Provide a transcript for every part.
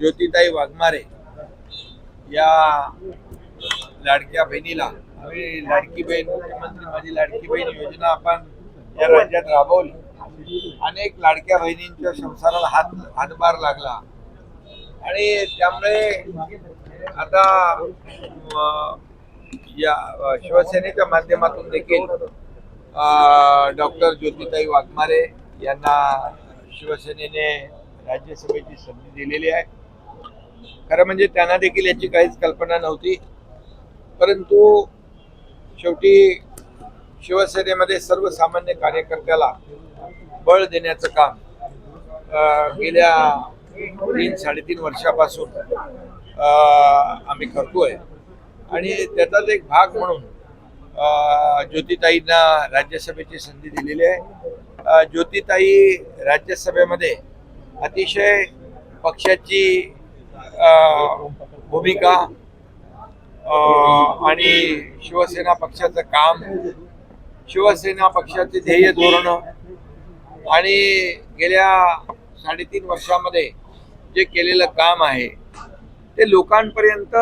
ज्योतिताई वाघमारे या लाडक्या बहिणीला आम्ही लाडकी बहीण मुख्यमंत्री माझी लाडकी बहीण योजना आपण या राज्यात राबवली। अनेक लाडक्या बहिणींच्या संसाराला हातभार लागला आणि त्यामुळे आता या शिवसेनेच्या माध्यमातून देखील डॉक्टर ज्योतिताई वाघमारे यांना शिवसेनेने राज्यसभेची संधी दिलेली आहे। खरं म्हणजे त्यांना देखील याची काहीच कल्पना नव्हती, परंतु शेवटी शिवसेनेमध्ये सर्वसामान्य कार्यकर्त्याला बळ देण्याचं काम गेल्या 3-3.5 वर्षापासून आम्ही करतोय आणि त्याचाच एक भाग म्हणून ज्योतिताईंना राज्यसभेची संधी दिलेली आहे। ज्योतिताई राज्यसभेमध्ये अतिशय पक्षाची भूमिका आणि शिवसेना पक्षाचं काम, शिवसेना पक्षाचे ध्येय धोरण आणि गेल्या 3.5 वर्षामध्ये जे केलेलं काम आहे ते लोकांपर्यंत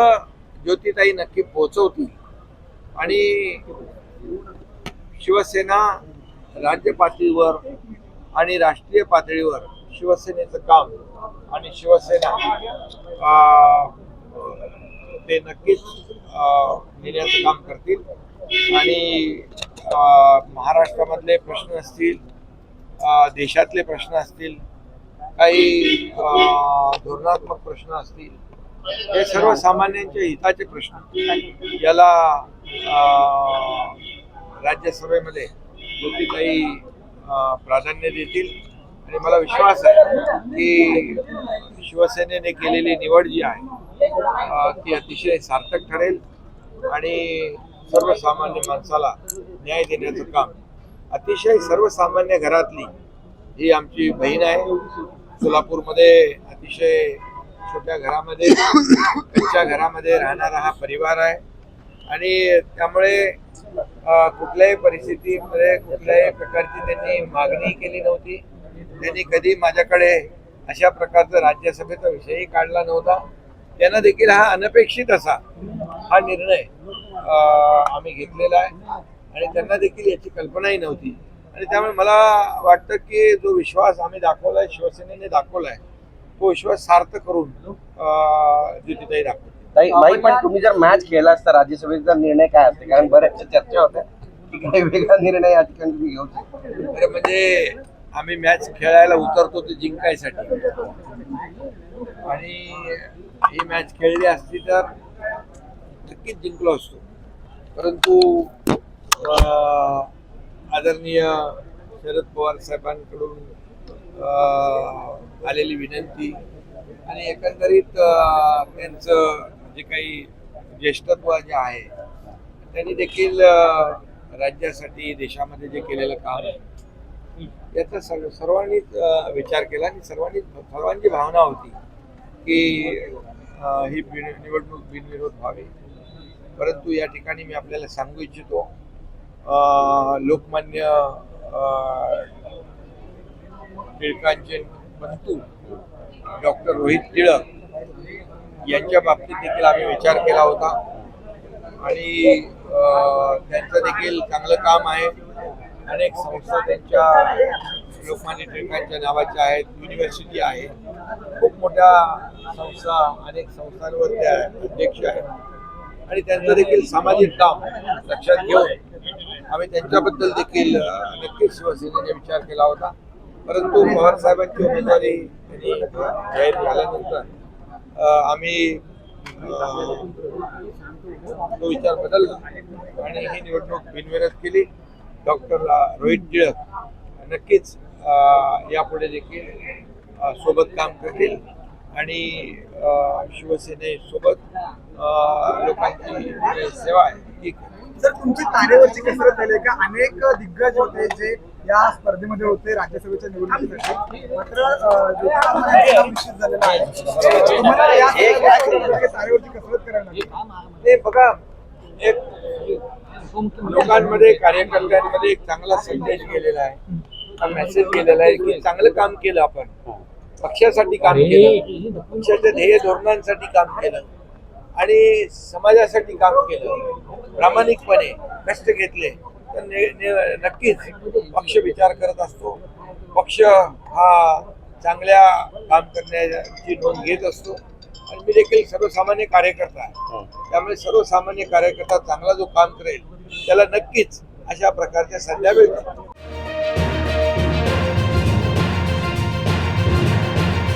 ज्योतिताई नक्की पोहोचवतील आणि शिवसेना राज्य पातळीवर आणि राष्ट्रीय पातळीवर शिवसेनेचं काम आणि शिवसेना ते नक्कीच नेण्याचं काम करतील आणि महाराष्ट्रामधले प्रश्न असतील, देशातले प्रश्न असतील, काही धोरणात्मक प्रश्न असतील, हे सर्वसामान्यांच्या हिताचे प्रश्न याला राज्यसभेमध्ये ज्योतिताई प्राधान्य देतील आणि मला विश्वास आहे की शिवसेनेने केलेली निवड जी आहे ती अतिशय सार्थक ठरेल आणि सर्वसामान्य माणसाला न्याय देण्याचं काम अतिशय सर्वसामान्य घरातली ही आमची बहीण आहे। सोलापूरमध्ये अतिशय छोट्या घरामध्ये कच्च्या घरामध्ये राहणारा हा परिवार आहे आणि त्यामुळे कुठल्याही परिस्थितीमध्ये कुठल्याही प्रकारची त्यांनी मागणी केली नव्हती। त्यांनी कधी माझ्याकडे अशा प्रकारचा राज्यसभेचा विषयही काढला नव्हता। त्यांना देखील हा अनपेक्षित असा हा निर्णय आम्ही घेतलेला आहे आणि त्यांना देखील याची कल्पनाही नव्हती आणि त्यामुळे मला वाटतं की जो विश्वास आम्ही दाखवलाय, शिवसेनेने दाखवलाय, तो विश्वास सार्थ करून ज्योतिताई दाखवते। पण तुम्ही जर मॅच खेळला असता राज्यसभेचा निर्णय काय असते? कारण बऱ्याचशा चर्चा होत्या की काही वेगळा निर्णय या ठिकाणी तुम्ही घेऊ शकता। म्हणजे आम्ही मॅच खेळायला उतरतो ते जिंकायसाठी आणि ही मॅच खेळली असती तर नक्कीच जिंकलो असतो, परंतु आदरणीय शरद पवार साहेबांकडून आलेली विनंती आणि एकंदरीत त्यांचं जे काही ज्येष्ठत्व जे आहे त्यांनी देखील राज्यासाठी देशामध्ये जे केलेलं काम आहे याचा सर्वांनीच विचार केला आणि सर्वांची भावना होती की ही निवडणूक बिनविरोध व्हावी। परंतु या ठिकाणी मी आपल्याला सांगू इच्छितो, लोकमान्य टिळकांचे बंधू डॉक्टर रोहित टिळक यांच्या बाबतीत देखील आम्ही विचार केला होता आणि त्यांचं देखील चांगलं काम आहे। अनेक संस्था त्यांच्या लोकमान्य टिळकांच्या नावाच्या आहेत, युनिव्हर्सिटी आहे, खूप मोठ्या संस्था, अनेक संस्थांवर त्या अध्यक्ष आहेत आणि त्यांचं देखील सामाजिक काम लक्षात घेऊन आम्ही त्यांच्याबद्दल देखील नक्कीच शिवसेनेने विचार केला होता। परंतु पवार साहेबांची उमेदवारी त्यांनी जाहीर झाल्यानंतर आम्ही तो विचार बदलला आणि ही निवडणूक बिनविरोध केली। डॉक्टर रोहित टिळक नक्कीच यापुढे देखील सोबत काम करतील आणि शिवसेनेसोबत लोकांची सेवा आहे ती। सर, तुमची तारेवरची कसरत झाली का? अनेक दिग्गज होते जे या स्पर्धेमध्ये होते राज्यसभेच्या निवडणुकीसाठी, मात्र निश्चित झालेला आहे। तुम्हाला या तारेवरची कसरत करायला ते बघा, एक लोकांमध्ये कार्यकर्त्यांमध्ये एक चांगला संदेश गेलेला आहे, हा मेसेज गेलेला आहे की चांगलं काम केलं आपण पक्षासाठी काम केलं, पक्षाच्या ध्येय धोरणांसाठी काम केलं आणि समाजासाठी काम केलं, प्रामाणिकपणे कष्ट घेतले तर नक्कीच पक्ष विचार करत असतो. पक्ष हा चांगल्या काम करण्याची नोंद घेत असतो आणि मी देखील सर्वसामान्य कार्यकर्ता आहे. त्यामुळे सर्वसामान्य कार्यकर्ता चांगला जो काम करेल त्याला नक्कीच अशा प्रकारच्या संधी मिळतात.